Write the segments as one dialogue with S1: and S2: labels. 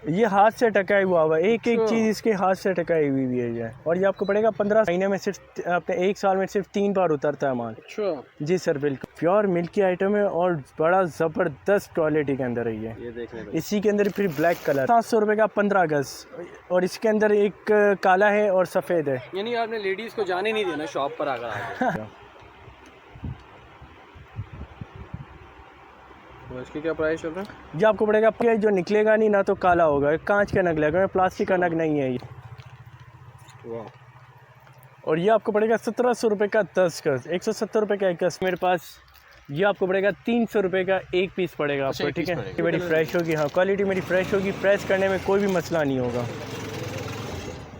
S1: ये हाथ से टकाई हुआ है, एक एक
S2: अच्छा।
S1: चीज़ इसके हाथ से टकाई हुई है ये। और ये आपको पड़ेगा 15 महीने में, सिर्फ अपने 1 साल में सिर्फ 3 बार उतरता है माल।
S2: अच्छा,
S1: जी सर बिल्कुल, प्योर मिल्की आइटम है और बड़ा ज़बरदस्त क्वालिटी के अंदर है
S2: ये देख लें भाई।
S1: इसी के अंदर फिर ब्लैक कलर 700 रुपये का 15 गज, और इसके अंदर एक काला है और सफ़ेद है।
S2: यानी आपने लेडीज़ को जाने नहीं देना शॉप पर आकर आके। तो इसकी क्या प्राइस चल रहा है?
S1: ये आपको पड़ेगा, ये जो निकलेगा नहीं ना तो काला होगा, कांच का नग लगेगा, प्लास्टिक का नग नहीं है ये।
S2: वाह।
S1: और ये आपको पड़ेगा 1700 रुपये का 10 गज, 170 रुपये का 1 गज मेरे पास। ये आपको पड़ेगा 300 रुपये का एक पीस पड़ेगा
S2: अच्छा,
S1: आपको,
S2: एक
S1: ठीक
S2: पीस
S1: है।
S2: पड़ेगा।
S1: ये मेरी फ्रेश होगी, हाँ क्वालिटी मेरी फ्रेश होगी, प्रेस करने में कोई भी मसला नहीं होगा।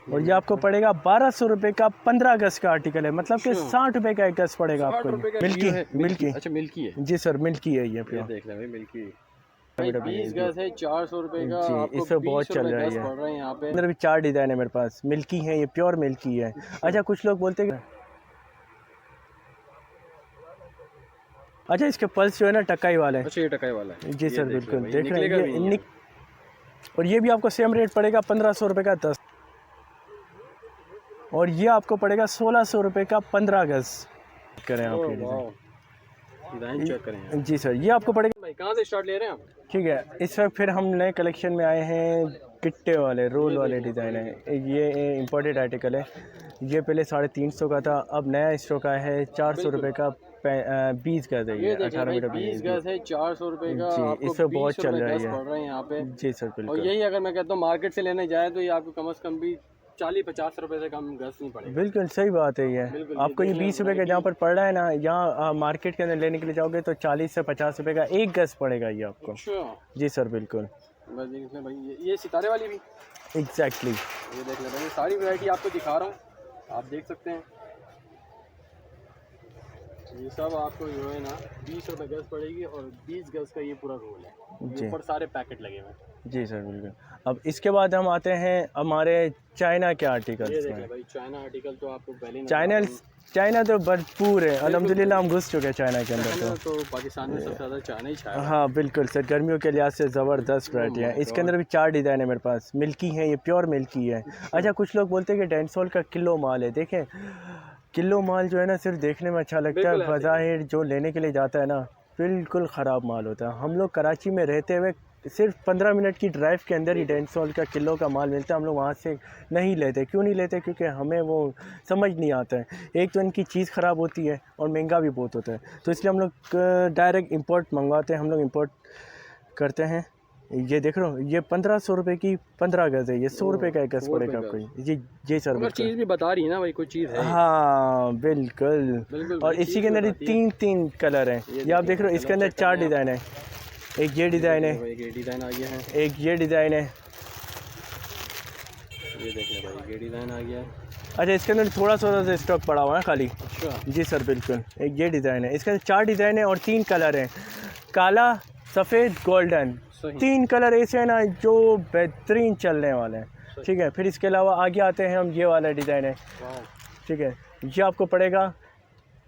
S1: और ये आपको पड़ेगा 1200 रुपये का 15 गज का आर्टिकल है, मतलब कि 60 रुपये का 1 गज पड़ेगा
S2: 60 रुपए
S1: आपको।
S2: का
S1: मिल्की
S2: है।
S1: मिल्की,
S2: अच्छा मिल्की है।
S1: जी सर मिल्की है ये
S2: ये
S1: प्योर।
S2: देख लें भाई मिल्की। 20 गज है 400 रुपए का,
S1: जी,
S2: आपको
S1: इससे बहुत
S2: 20
S1: चल
S2: रुपए
S1: रहा है
S2: गज
S1: ये।
S2: पड़ रहे हैं यहाँ पे।
S1: अंदर भी 4 डिज़ाइन है मेरे पास, मिल्की है ये, प्योर मिल्की है। अच्छा कुछ लोग बोलते हैं, अच्छा इसके पल्स जो है ना टकाई वाले हैं।
S2: अच्छा ये टकाई वाला है।
S1: जी सर बिल्कुल,
S2: भाई,
S1: देख रहे
S2: निकलेगा भी नहीं
S1: हैं और ये भी आपको सेम रेट पड़ेगा 1500 रुपये का 10, और ये आपको पड़ेगा 1600 रुपये का 15 गज। करें आप ये डिज़ाइन,
S2: डिज़ाइन चेक करें यार।
S1: जी सर ये आपको पड़ेगा,
S2: भाई कहाँ से स्टार्ट ले रहे हैं आप?
S1: ठीक है। इस वक्त फिर हम नए कलेक्शन में आए हैं, गिट्टे वाले रोल वाले डिज़ाइन है। ये इम्पोर्टेड आर्टिकल है, ये पहले 350 का था, अब नया स्टॉक आया है 400 रुपये का 20 गज है ये, 18 मीटर
S2: 20 गज है 400 रुपए का,
S1: जी,
S2: आपको
S1: इससे बहुत
S2: 20
S1: चल
S2: रुपए
S1: रहा है
S2: गज
S1: ये।
S2: पड़ रहे हैं यहाँ पे।
S1: जी सर
S2: और
S1: बिल्कुल
S2: यही अगर मैं कहता हूँ मार्केट से लेने जाए तो ये आपको कम से कम भी 40-50 रुपए से कम गज नहीं पड़ेगा।
S1: बिल्कुल सही बात है ये।
S2: बिल्कुल,
S1: आपको ये 20 रुपये का जहाँ पर पड़ रहा है ना, यहाँ मार्केट के अंदर लेने के लिए जाओगे तो 40 से 50 रुपये का 1 गज पड़ेगा ये आपको।
S2: अच्छा
S1: जी सर बिल्कुल,
S2: बस देख लें भाई, ये सितारे वाली भी
S1: एग्जैक्टली।
S2: ये देख लें भाई, सारी वैरायटी आपको दिखा रहा हूँ, आप देख सकते हैं। ये सब आपको जो है ना 20 रुपए गज पड़ेगी और 20 गज का ये पूरा रोल है।
S1: जी
S2: ऊपर सारे पैकेट लगे हुए हैं।
S1: जी सर बिल्कुल। अब इसके बाद हम आते हैं हमारे चाइना के
S2: ये
S1: आर्टिकल्स
S2: देख
S1: में।
S2: लें भाई, चाइना आर्टिकल तो आपको पहले ही
S1: चाइना तो भरपूर है, अल्हम्दुलिल्लाह हम घुस चुके हैं चाइना के अंदर
S2: चाइना तो पाकिस्तान में सबसे ज़्यादा चाइना ही छाया
S1: तो।
S2: है।
S1: हाँ बिल्कुल सर, गर्मियों के लिहाज से ज़बरदस्त वैरायटी है। इसके अंदर भी 4 डिज़ाइन है मेरे पास, मिल्की है ये, प्योर मिल्की है। अच्छा कुछ लोग बोलते हैं कि डेंसोल का किलो माल है, देखें किलो माल जो है ना सिर्फ देखने में अच्छा लगता है,
S2: बिल्कुल ऐसे ही।
S1: बज़ाहिर जो लेने के लिए जाता है ना बिल्कुल ख़राब माल होता है। हम लोग कराची में रहते हुए सिर्फ 15 मिनट की ड्राइव के अंदर ही डेंसोल का किलो का माल मिलता है, हम लोग वहाँ से नहीं लेते। क्यों नहीं लेते? क्योंकि हमें वो समझ नहीं आता है, एक तो इनकी चीज़ ख़राब होती है और महंगा भी बहुत होता है, तो इसलिए हम लोग डायरेक्ट इंपोर्ट मंगवाते हैं, हम लोग इंपोर्ट करते हैं। ये देख रहे हो, ये 1500 रुपये की 15 गज है, ये 100 रुपये का 1 गज
S2: 100
S1: पड़ेगा
S2: रुपये
S1: आपको। जी सर
S2: अगर
S1: बिल्कुल,
S2: चीज़ भी बता रही है ना भाई, कोई चीज़ है।
S1: हाँ बिल्कुल।
S2: बिल्कुल
S1: और
S2: भाई,
S1: इसी
S2: चीज़
S1: के अंदर
S2: बताती है।
S1: 3 कलर हैं, ये आप देख रहे हो। इसके अंदर 4 डिज़ाइन है, एक ये डिज़ाइन है,
S2: भाई ये डिज़ाइन आ गया है।
S1: एक ये डिज़ाइन है।
S2: ये देख लें भाई, ये डिज़ाइन आ गया है।
S1: अच्छा इसके अंदर थोड़ा सा स्टॉक पड़ा हुआ है खाली।
S2: अच्छा
S1: जी सर बिल्कुल, एक ये डिज़ाइन है, इसके अंदर 4 डिज़ाइन है और 3 कलर हैं, काला सफ़ेद गोल्डन।
S2: सही।
S1: 3 कलर ऐसे हैं ना जो बेहतरीन चलने वाले हैं, ठीक है। फिर इसके अलावा आगे आते हैं हम, ये वाला डिज़ाइन है,
S2: वाह,
S1: ठीक है। ये आपको पड़ेगा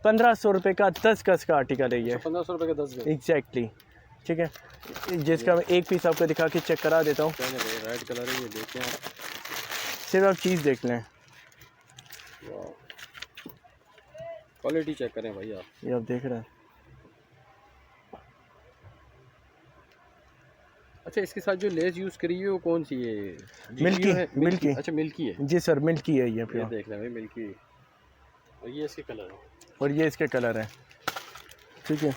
S1: 1500 रुपये का 10 गज का आर्टिकल है ये,
S2: 1500 रुपये का 10 गज।
S1: एग्जैक्टली, ठीक है। जिसका मैं एक पीस आपको दिखा के चेक करा देता हूँ,
S2: पहले भाई रेड कलर है, ये देखते हैं आप।
S1: सिर्फ आप चीज़ देख लें,
S2: वाह, क्वालिटी चेक करें भाई आप।
S1: ये आप देख रहे हैं।
S2: अच्छा इसके साथ जो लेस यूज़ करी है वो कौन सी है?
S1: मिल्की
S2: है,
S1: मिल्की।
S2: अच्छा मिल्की है।
S1: जी सर मिल्की है ये
S2: ये
S1: प्योर,
S2: देख लें भाई मिल्की। और ये इसके कलर है।
S1: और ये इसके कलर है, ठीक है।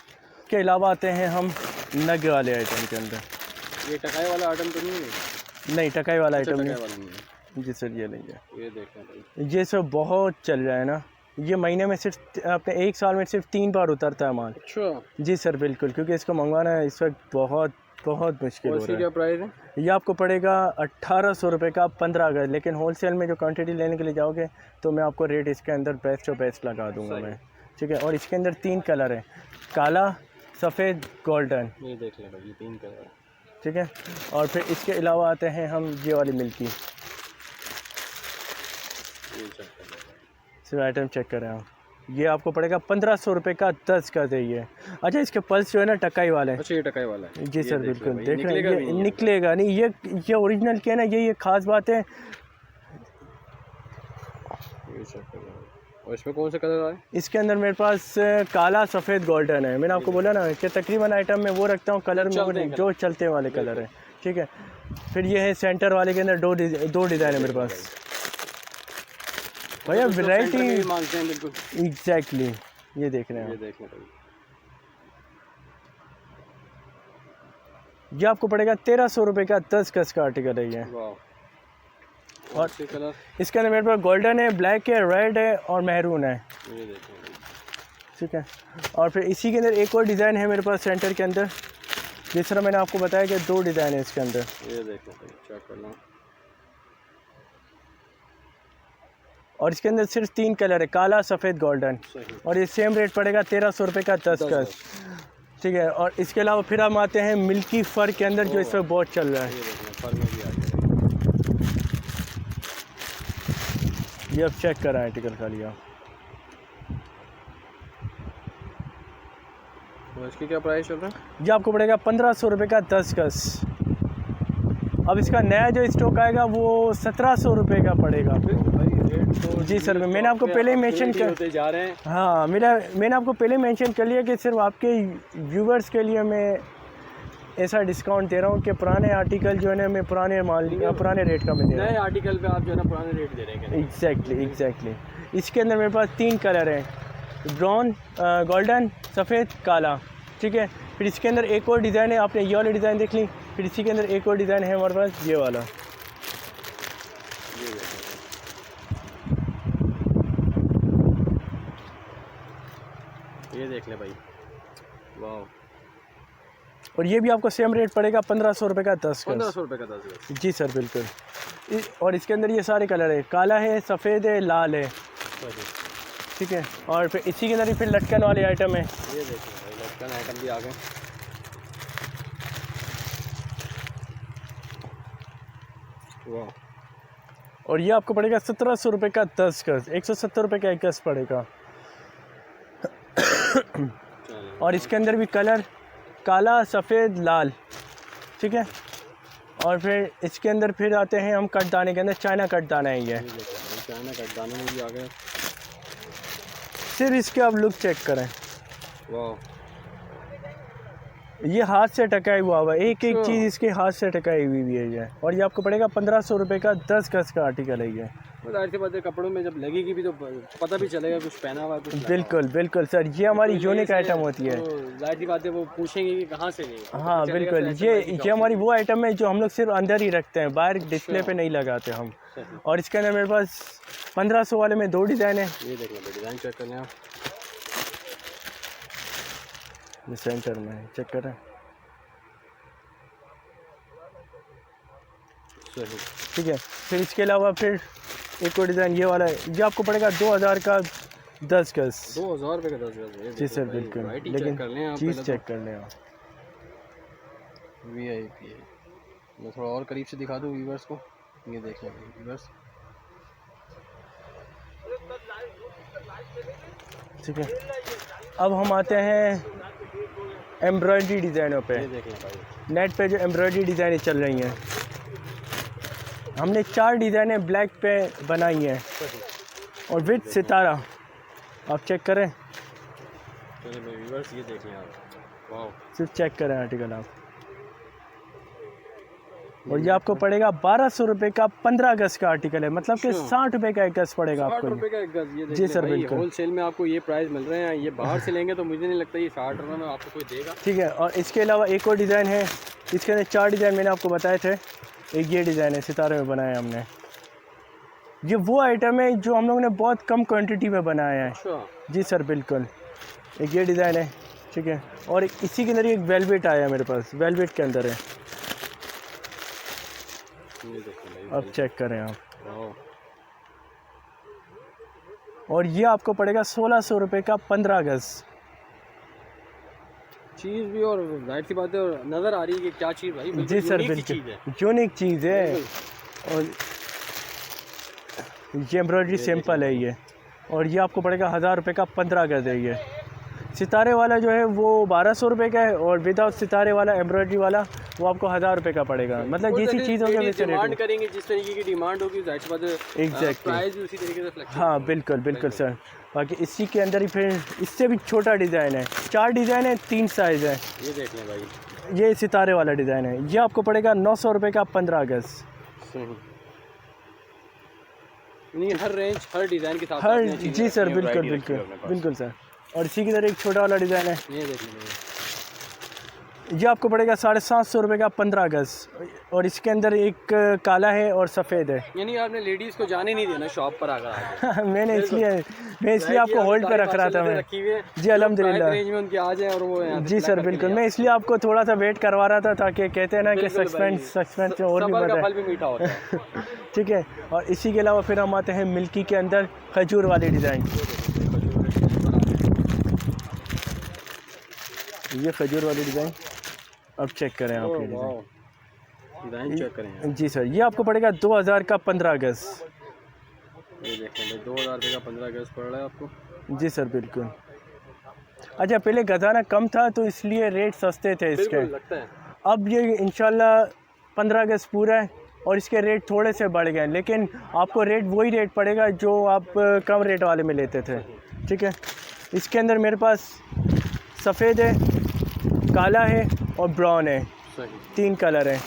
S1: के अलावा आते हैं हम नग वाले आइटम के अंदर।
S2: ये टकाई वाला आइटम तो नहीं है?
S1: नहीं टकाई वाला
S2: अच्छा,
S1: आइटम
S2: टकाई
S1: नहीं,
S2: वाला नहीं है।
S1: जी सर ये नहीं है।
S2: ये देख लें भाई,
S1: ये सब बहुत चल रहा है ना, ये महीने में सिर्फ अपने 1 साल में सिर्फ 3 बार उतरता है माल।
S2: अच्छा
S1: जी सर बिल्कुल, क्योंकि इसको मंगवाना है इस वक्त बहुत बहुत मुश्किल
S2: और
S1: हो
S2: इसकी
S1: रहा
S2: क्या
S1: है।
S2: प्राइस है?
S1: ये आपको पड़ेगा 1800 रुपये का 15 गज, लेकिन होलसेल में जो क्वांटिटी लेने के लिए जाओगे तो मैं आपको रेट इसके अंदर बेस्ट और बेस्ट लगा दूंगा मैं, ठीक है। और इसके अंदर 3 कलर है, काला सफ़ेद गोल्डन,
S2: ये देख लें भाई, ये 3 कलर है।
S1: ठीक है। और फिर इसके अलावा आते हैं हम ये वाली मिल्की,
S2: ये चेक कर लें भाई।
S1: सिर्फ आइटम चेक करें आप, ये आपको पड़ेगा 1500 रुपये का 10 गज है ये। अच्छा इसके पल्स जो है ना टकाई वाले हैं।
S2: अच्छा ये टकाई वाला है।
S1: जी
S2: ये
S1: सर
S2: देख लो
S1: बिल्कुल,
S2: भाई,
S1: देख रहे
S2: निकलेगा
S1: हैं
S2: भी
S1: ये
S2: नहीं
S1: निकलेगा नहीं, ये ओरिजिनल क्या है ना, ये खास बात है।
S2: ये चेक करो। और इसमें कौन सा कलर है?
S1: इसके अंदर मेरे पास काला सफ़ेद गोल्डन है। मैंने आपको बोला ना कि तकरीबन आइटम में वो रखता हूँ कलर में वो
S2: चलते हैं
S1: जो चलते वाले कलर है, ठीक है। फिर ये है सेंटर वाले के अंदर दो डिज़ाइन है मेरे पास भैया,
S2: तो
S1: वैरायटी
S2: सेंटर में भी मांगते हैं बिल्कुल।
S1: एग्जैक्टली। ये देख रहे
S2: ये
S1: हैं
S2: देख लो भाई।
S1: ये आपको पड़ेगा 1300 रुपये का 10 गज का आर्टिकल है ये।
S2: वाह। और कलर
S1: इसके अंदर मेरे पास गोल्डन है, ब्लैक है, रेड है और महरून है,
S2: ये देखो भाई।
S1: ठीक है। और फिर इसी के अंदर एक और डिज़ाइन है मेरे पास सेंटर के अंदर, जिस तरह मैंने आपको बताया कि 2 डिज़ाइन है इसके अंदर।
S2: ये देखो भाई, चेक करना।
S1: और इसके अंदर सिर्फ 3 कलर है, काला सफ़ेद गोल्डन।
S2: सही।
S1: और ये सेम रेट पड़ेगा 1300 रुपये का 10 गज, ठीक है। और इसके अलावा फिर हम आते हैं मिल्की फ़र के अंदर, जो इस वक्त बहुत चल रहा है।
S2: ये देखो फल में भी आ गया।
S1: ये अब चेक करा आर्टिकल खाली आप।
S2: तो इसकी क्या प्राइस चल रहा है?
S1: ये आपको पड़ेगा 1500 रुपये का 10 गज। अब इसका नया जो स्टॉक आएगा वो 1700 रुपये का पड़ेगा आपको।
S2: तो
S1: जी सर, मैंने आपको पहले ही मेंशन कर
S2: होते जा रहे हैं।
S1: हाँ मैंने आपको पहले मेंशन कर लिया कि सिर्फ आपके व्यूवर्स के लिए मैं ऐसा डिस्काउंट दे रहा हूँ कि पुराने आर्टिकल जो है ना मैं पुराने माल या पुराने रेट का मैं दे रहा हूँ।
S2: नए आर्टिकल पे आप जो है ना पुराने रेट दे रहे हैं।
S1: एग्जैक्टली। इसके अंदर मेरे पास 3 कलर हैं, ब्राउन, गोल्डन, सफ़ेद, काला, ठीक है। फिर इसके अंदर एक और डिज़ाइन है, आपने ये वाली डिज़ाइन देख ली। फिर इसी के अंदर एक और डिज़ाइन है हमारे पास ये वाला।
S2: ये देख ले भाई, वाह।
S1: और ये भी आपको सेम रेट पड़ेगा 1500 रुपये का 10 गज।
S2: 1500 रुपये का 10 गज।
S1: जी सर बिल्कुल। और इसके अंदर ये सारे कलर है, काला है, सफ़ेद है, लाल है, ठीक है। और फिर इसी के अंदर ही फिर लटकन वाले आइटम है।
S2: ये देखो भाई, लटकन आइटम भी आ गए। वाह।
S1: और ये आपको पड़ेगा 1700 रुपये का 10 गज, 170 रुपये का 1 गज पड़ेगा। और इसके अंदर भी कलर काला, सफ़ेद, लाल, ठीक है। और फिर इसके अंदर फिर आते हैं हम कटदाने के अंदर, चाइना कटदाना है ये।
S2: चाइना कटदाने में भी आ गए।
S1: सिर्फ इसके आप लुक चेक करें,
S2: वाह।
S1: ये हाथ से टकाई हुआ है, एक
S2: अच्छा।
S1: चीज़ इसके हाथ से टकाई हुई है ये। और ये आपको पड़ेगा 1500 रुपये का 10 गज का आर्टिकल है ये।
S2: जाहिर सी बात है, कपड़ों में जब लगेगी भी तो पता भी चलेगा कुछ पहना हुआ है, कुछ लगा
S1: बिल्कुल सर, ये हमारी
S2: हुआ है।
S1: यूनिक
S2: तो ये
S1: आइटम होती है।
S2: तो जाहिर सी बात है, वो पूछेंगे कि कहाँ से ली।
S1: हाँ बिल्कुल, ये हमारी वो आइटम है जो हम लोग सिर्फ अंदर ही रखते हैं, बाहर डिस्प्ले पे नहीं लगाते हम। और इसके अंदर मेरे पास 1500 वाले में 2 डिज़ाइन है।
S2: ये देख लो, डिज़ाइन चेक कर लें आप।
S1: ये सेंटर में चेक करें, ठीक है। फिर इसके अलावा फिर एक और डिज़ाइन ये वाला है, ये आपको पड़ेगा 2000 का 10 गज।
S2: 2000 रुपये का 10 गज।
S1: जी सर बिल्कुल, लेकिन
S2: कर लें आप,
S1: चीज़ चेक कर लें आप।
S2: VIP है। मैं थोड़ा और करीब से दिखा दूँ व्यूवर्स को। ये देख लें व्यूवर्स,
S1: ठीक है। अब हम आते हैं एम्ब्रॉयडरी डिज़ाइनों पे।
S2: ये देख लें भाई,
S1: नेट पे जो एम्ब्रॉयडरी डिज़ाइनें चल रही हैं, हमने 4 डिज़ाइनें ब्लैक पे बनाई हैं और विद सितारा, आप चेक करें,
S2: चलिए भाई व्यूवर्स ये देख लें आप। वाह।
S1: सिर्फ चेक करें आर्टिकल आप। और ये आपको पड़ेगा 1200 रुपये का 15 गज का आर्टिकल है, मतलब कि 60 रुपये का 1 गज पड़ेगा
S2: 60
S1: आपको।
S2: रुपये का 1 गज। ये देख
S1: जी
S2: लें
S1: सर,
S2: भाई,
S1: बिल्कुल।
S2: होलसेल में आपको ये प्राइस मिल रहे हैं। ये बाहर से लेंगे तो मुझे नहीं लगता ये 60 रुपये में आपको कोई देगा।
S1: ठीक है। और इसके अलावा एक और डिज़ाइन है, इसके अंदर 4 डिज़ाइन मैंने आपको बताए थे। एक ये डिज़ाइन है, सितारे में बनाया हमने। ये वो आइटम है जो हम लोगों ने बहुत कम क्वांटिटी में बनाया है।
S2: अच्छा।
S1: जी सर बिल्कुल। एक ये डिज़ाइन है, ठीक है। और इसी के अंदर एक वेलवेट आया है मेरे पास, वेलवेट के अंदर है,
S2: ये देखें भाई,
S1: अब चेक करें आप।
S2: वाह।
S1: और ये आपको पड़ेगा 1600 रुपये का 15 गज।
S2: चीज़ भी और जाहिर सी बात है, और नज़र आ रही है कि क्या चीज़ भाई,
S1: जी सर बिल्कुल, यूनिक चीज़ है। और ये एम्ब्रॉयडरी सिंपल है ये, और ये आपको पड़ेगा 1000 रुपये का 15 गज है ये। सितारे वाला जो है वो 1200 रुपये का है, और विदाउट सितारे वाला एम्ब्रॉयडरी वाला वो आपको 1000 रुपये का पड़ेगा। मतलब जैसी चीज़ होगी वैसे
S2: डिमांड करेंगे, जिस तरीके की डिमांड होगी जाहिर सी बात है
S1: एग्जैक्टली
S2: प्राइस भी उसी तरीके से फ्लैक्चुएट।
S1: हाँ बिल्कुल बिल्कुल सर। बाकी इसी के अंदर ही फिर इससे भी छोटा डिज़ाइन है, 4 डिज़ाइन है, 3 साइज़ है।
S2: ये देख लें भाई,
S1: ये सितारे वाला डिज़ाइन है, ये आपको पड़ेगा 900 रुपये का 15 गज।
S2: नहीं हर रेंज हर डिज़ाइन के साथ
S1: हर
S2: अपनी चीज़ें
S1: जी सर
S2: रखी हैं,
S1: बिल्कुल
S2: variety रखी है
S1: बिल्कुल
S2: अपने पास।
S1: बिल्कुल सर। और इसी की तरह एक छोटा वाला डिज़ाइन है,
S2: ये देख लें,
S1: ये आपको पड़ेगा 750 रुपये का 15 गज। और इसके अंदर एक काला है और सफ़ेद है।
S2: यानी आपने लेडीज़ को जाने नहीं देना शॉप पर आकर
S1: मैं इसलिए आपको होल्ड पे रख रहा था मैं।
S2: रखी हुई है
S1: जी अल्हम्दुलिल्लाह।
S2: रेंज में उनके आ जाए और वो यहाँ
S1: जी सर बिल्कुल, मैं इसलिए आपको थोड़ा सा वेट करवा रहा था, ताकि कहते हैं ना कि सस्पेंस में और भी मजा
S2: फल भी मीठा होता है।
S1: है। ठीक है। और इसी के अलावा फिर हम आते हैं मिल्की के अंदर खजूर वाली डिज़ाइन। ये खजूर वाली डिज़ाइन अब चेक करें आप ये
S2: डिज़ाइन चेक करें।
S1: जी सर, ये आपको पड़ेगा 2000 का 15 गज।
S2: ये देखें 2000 रुपये का 15 गज पड़ रहा है आपको।
S1: जी सर बिल्कुल। अच्छा पहले गजाना कम था तो इसलिए रेट सस्ते थे इसके,
S2: बिल्कुल लगता है।
S1: अब ये इंशाल्लाह 15 गज पूरा है और इसके रेट थोड़े से बढ़ गए, लेकिन आपको रेट वही रेट पड़ेगा जो आप कम रेट वाले में लेते थे। ठीक है। इसके अंदर मेरे पास सफ़ेद है, काला है और ब्राउन है,
S2: सही
S1: 3 कलर हैं।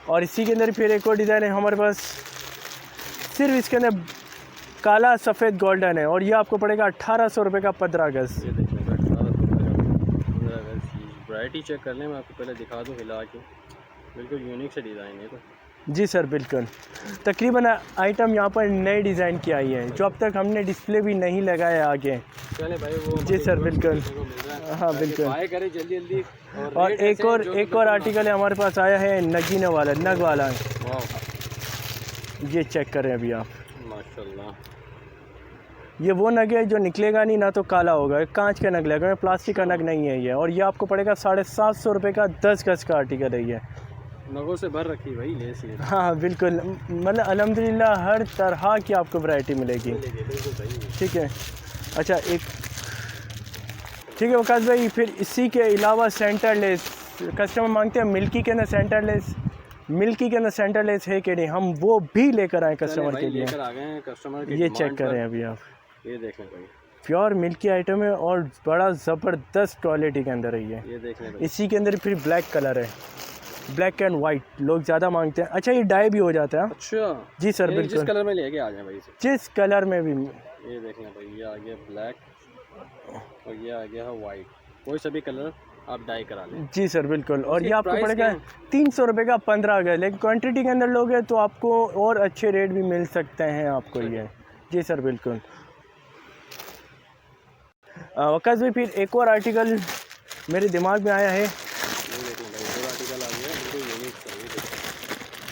S1: और इसी के अंदर फिर एक और डिज़ाइन है हमारे पास, सिर्फ इसके अंदर काला सफ़ेद गोल्डन है, और ये आपको पड़ेगा 1800 रुपये का 15 गज।
S2: ये देखें वैरायटी चेक कर लें, मैं आपको पहले दिखा दूँ हिला के। बिल्कुल यूनिक से डिज़ाइन है तो।
S1: जी सर बिल्कुल। तकरीबन आइटम यहाँ पर नए डिज़ाइन की आई है जो अब तक हमने डिस्प्ले भी नहीं लगाया आगे।
S2: चले भाई वो
S1: जी सर बिल्कुल। हाँ बिल्कुल।
S2: बाय करें जल्दी जल्दी।
S1: और एक और आर्टिकल है हमारे पास आया है नगीने वाला, नग वाला। ये चेक करें अभी आप,
S2: माशाल्लाह।
S1: ये वो नग है जो निकलेगा नहीं, ना तो काला होगा, कांच का नग लगेगा, प्लास्टिक का नग नहीं है ये। और ये आपको पड़ेगा 750 रुपये का 10 गज का आर्टिकल है ये।
S2: नगों से भर रखी भाई लेस ये।
S1: हाँ बिल्कुल, मतलब अल्हम्दुलिल्लाह हर तरह की आपको वैरायटी मिलेगी।
S2: बिल्कुल सही।
S1: ठीक है। अच्छा ठीक है वकास भाई, फिर इसी के अलावा सेंटर लेस कस्टमर मांगते हैं, मिल्की के अंदर सेंटर लेस, मिल्की के अंदर सेंटर लेस है कि नहीं, हम वो भी लेकर आए कस्टमर के लिए।
S2: लेकर आ गए हैं कस्टमर के।
S1: ये चेक करें अभी आप,
S2: ये देख लें भाई,
S1: प्योर मिल्की आइटम है और बड़ा ज़बरदस्त क्वालिटी के अंदर है
S2: ये देख लें भाई।
S1: इसी के अंदर फिर ब्लैक कलर है, ब्लैक एंड वाइट लोग ज़्यादा मांगते हैं। अच्छा ये डाई भी हो जाता है।
S2: अच्छा
S1: जी सर
S2: जिस
S1: बिल्कुल,
S2: कलर में लेके आ जाए भाई इसे।
S1: जिस कलर में भी।
S2: ये देख लें भाई, ये आ गया ब्लैक और ये आ गया है वाइट, कोई सभी कलर आप डाई करा लें।
S1: जी सर बिल्कुल। और ये आपको
S2: प्राइस
S1: पड़ेगा 300 रुपये का 15 गज, लेकिन क्वांटिटी के अंदर लोगे तो आपको और अच्छे रेट भी मिल सकते हैं आपको ये। जी सर बिल्कुल। वकास भाई फिर एक और आर्टिकल मेरे दिमाग में आया है,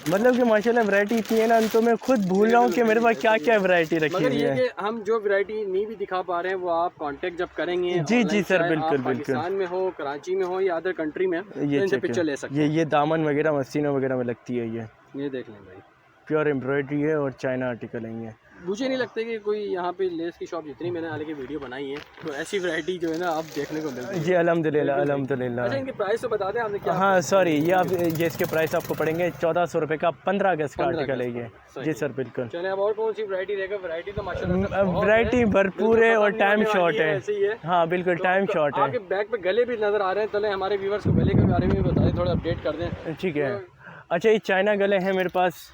S1: मतलब कि माशाल्लाह वैरायटी इतनी है ना, तो मैं खुद भूल रहा हूँ कि मेरे पास क्या क्या वैरायटी रखी
S2: मगर
S1: हुई
S2: ये
S1: है।
S2: कि हम जो वैरायटी नहीं भी दिखा पा रहे हैं वो आप कांटेक्ट जब करेंगे।
S1: जी जी सर
S2: चाहे
S1: बिल्कुल
S2: आप
S1: बिल्कुल।
S2: पाकिस्तान में हो, कराची में हो या अदर कंट्री में, तो
S1: ये
S2: इनसे
S1: चेक
S2: पिक्चर ले सकते
S1: ये दामन वगैरह मसीनों वगैरह में लगती है
S2: ये देख लें भाई।
S1: प्योर एम्ब्रॉयडरी है और चाइना आर्टिकल है ये।
S2: मुझे नहीं लगता कि कोई यहाँ पे लेस की शॉप, जितनी मैंने हालांकि वीडियो बनाई है, तो ऐसी वैरायटी जो है ना आप देखने को मिलती है।
S1: जी अल्हम्दुलिल्लाह अल्हम्दुलिल्लाह।
S2: अच्छा इनके प्राइस तो बता दें आपने क्या।
S1: हाँ सॉरी, ये इसके प्राइस आपको पड़ेंगे 1400 रुपये का 15 गज का आर्टिकल है ये। जी सर बिल्कुल।
S2: चलिए अब और कौन सी वैरायटी रहेगा। वैरायटी तो माशाल्लाह
S1: वैरायटी भरपूर है और टाइम शॉर्ट है। हाँ बिल्कुल टाइम शॉर्ट है।
S2: आपके बैग पे गले भी नजर आ रहे हैं, चले हमारे व्यूवर्स को गले के बारे में भी बता दें, थोड़ा अपडेट कर दें।
S1: ठीक है। अच्छा ये चाइना गले हैं मेरे पास,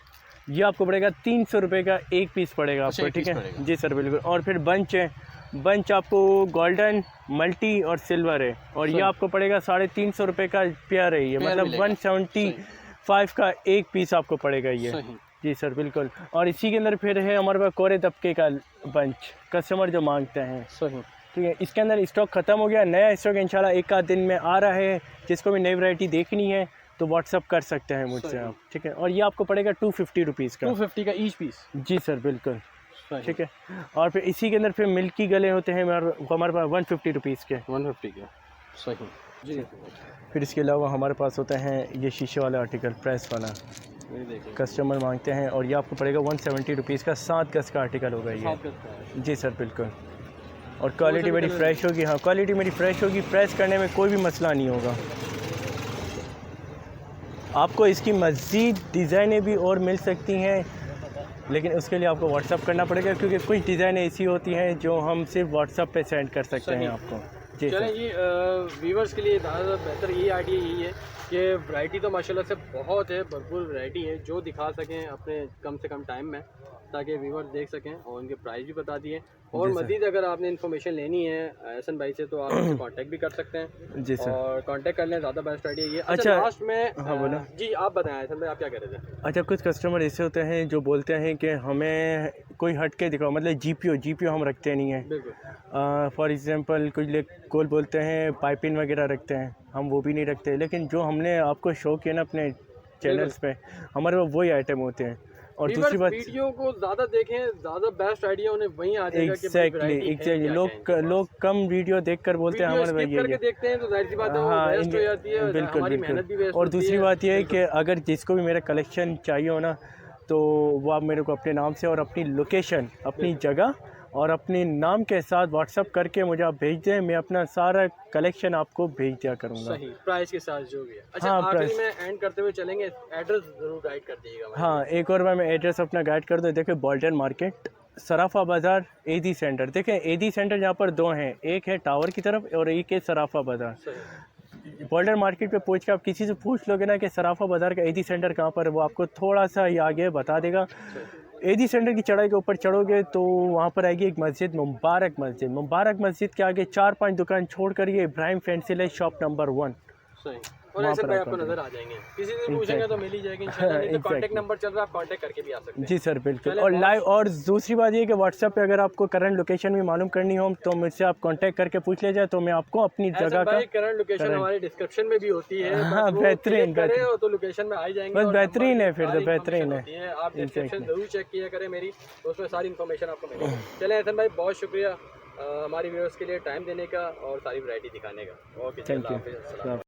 S1: ये आपको पड़ेगा 300 रुपये का एक पीस पड़ेगा आपको। ठीक है जी सर बिल्कुल। और फिर बंच है, बंच आपको गोल्डन, मल्टी और सिल्वर है, और ये आपको पड़ेगा 350 रुपये का पेयर है ये, मतलब 175 का एक पीस आपको पड़ेगा ये। जी सर बिल्कुल। और इसी के अंदर फिर है हमारे पास कोरे तबके का बंच, कस्टमर जो मांगते हैं। ठीक है। इसके अंदर स्टॉक ख़त्म हो गया, नया स्टॉक इंशाल्लाह एक आध दिन में आ रहा है। जिसको भी नई वैरायटी देखनी है तो व्हाट्सअप कर सकते हैं मुझसे आप। ठीक है। और ये आपको पड़ेगा 250 रुपीज़ का,
S2: 250 का ईच पीस।
S1: जी सर बिल्कुल। ठीक है। और फिर इसी के अंदर फिर मिल्की गले होते हैं हमारे पास 150 रुपीज़ के।
S2: 150 के सही जी।
S1: फिर इसके अलावा हमारे पास होते हैं ये शीशे वाला आर्टिकल, प्रेस वाला।
S2: ये देखिए
S1: कस्टमर मांगते हैं, और ये आपको पड़ेगा 170 रुपीज़ का, 7 गज का आर्टिकल होगा ये।
S2: 7 गज का है।
S1: जी सर बिल्कुल, और क्वालिटी मेरी फ़्रेश होगी। हाँ क्वालिटी मेरी फ़्रेश होगी, प्रेस करने में कोई भी मसला नहीं होगा। आपको इसकी मज़ीद डिज़ाइनें भी और मिल सकती हैं, लेकिन उसके लिए आपको व्हाट्सअप करना पड़ेगा, क्योंकि कुछ डिज़ाइनें ऐसी होती हैं जो हम सिर्फ व्हाट्सअप पे सेंड कर सकते हैं आपको। जी
S2: चलें
S1: सर।
S2: जी, व्यूवर्स के लिए ज़्यादा बेहतर ये आइडिया यही है कि वैरायटी तो माशाल्लाह से बहुत है, भरपूर वैरायटी है, जो दिखा सकें अपने कम से कम टाइम में, ताकि व्यूवर्स देख सकें, और उनके प्राइस भी बता दिए। और
S1: जी सर।
S2: मज़ीद अगर आपने इन्फॉर्मेशन लेनी है एहसन भाई से, तो आप उनसे कांटेक्ट भी कर सकते हैं।
S1: जी सर।
S2: और कांटेक्ट कर लें, ज़्यादा बेस्ट आइडिया ये।
S1: अच्छा,
S2: लास्ट में
S1: हाँ बोलो।
S2: जी आप बताएं एहसन भाई, आप क्या कह रहे थे?
S1: अच्छा, कुछ कस्टमर ऐसे होते हैं जो बोलते हैं कि हमें कोई हट के दिखाओ, मतलब जीपीओ हम रखते नहीं हैं।
S2: बिल्कुल।
S1: फॉर एग्जांपल कुछ लोग बोलते हैं पाइपिंग वगैरह रखते हैं, हम वो भी नहीं रखते, लेकिन जो हमने आपको शो किया ना अपने चैनल्स पे, हमारे वो वही आइटम होते हैं। और दूसरी बात,
S2: वीडियो को ज़्यादा देखें, ज़्यादा बेस्ट आइडिया उन्हें वहीं आ जाएगा कि
S1: एग्जैक्टली लोग कम वीडियो देखकर बोलते हैं हमारे भाई ये।
S2: देखते हैं तो जाहिर सी बात है वो
S1: हाँ
S2: वेस्ट हो जाती है,
S1: बिल्कुल
S2: हमारी मेहनत भी वेस्ट
S1: और
S2: होती
S1: दूसरी
S2: है।
S1: बात ये है कि अगर जिसको भी मेरा कलेक्शन चाहिए हो ना, तो वो आप मेरे को अपने नाम से और अपनी लोकेशन, अपनी जगह और अपने नाम के साथ व्हाट्सअप करके मुझे आप भेज दें, मैं अपना सारा कलेक्शन आपको भेज दिया करूँगा।
S2: सही प्राइस के साथ जो भी है। अच्छा,
S1: हाँ,
S2: आखिरी
S1: प्राइस।
S2: में एंड करते हुए चलेंगे, एड्रेस ज़रूर गाइड कर दीजिएगा।
S1: हाँ, एक और बार मैं एड्रेस अपना गाइड कर दूँ। देखिए बॉल्टन मार्केट, सराफा बाज़ार, एजी सेंटर। देखें एजी सेंटर यहाँ पर 2 हैं, एक है टावर की तरफ और एक है सराफा बाज़ार। बॉल्डर मार्केट पे पूछ के आप किसी से पूछ लोगे ना कि सराफा बाज़ार का एजी सेंटर कहाँ पर है, वो आपको थोड़ा सा ये आगे बता देगा। एजी सेंटर की चढ़ाई के ऊपर चढ़ोगे तो वहाँ पर आएगी एक मस्जिद, मुबारक मस्जिद के आगे 4-5 दुकान छोड़ कर ये इब्राहिम फैंसी शॉप नंबर 1।
S2: सही। और ऐसे भाई आपको नजर आ जाएंगे, किसी से पूछेंगे तो मिल ही जाएगी इंशाल्लाह। नहीं तो कांटेक्ट नंबर चल रहा है, आप कांटेक्ट करके भी आ सकते हैं।
S1: जी सर बिल्कुल। और लाइव, और दूसरी बात ये कि व्हाट्सएप पे अगर आपको करंट लोकेशन भी मालूम करनी हो तो मुझसे आप कांटेक्ट करके पूछ ले जाए, तो मैं आपको अपनी जगह का
S2: करंट लोकेशन हमारे डिस्क्रिप्शन में भी होती है।
S1: हाँ बेहतरीन,
S2: तो लोकेशन में आ जाएंगे,
S1: बस बेहतरीन है, फिर तो बेहतरीन है।
S2: आप डिस्क्रिप्शन जरूर चेक किया करें मेरी, तो उसमें सारी इन्फॉर्मेशन आपको मिलेगी। चलें एहसन भाई, बहुत शुक्रिया हमारी व्यूअर्स के लिए टाइम देने का और सारी वैरायटी दिखाने का। Okay,
S1: thank you.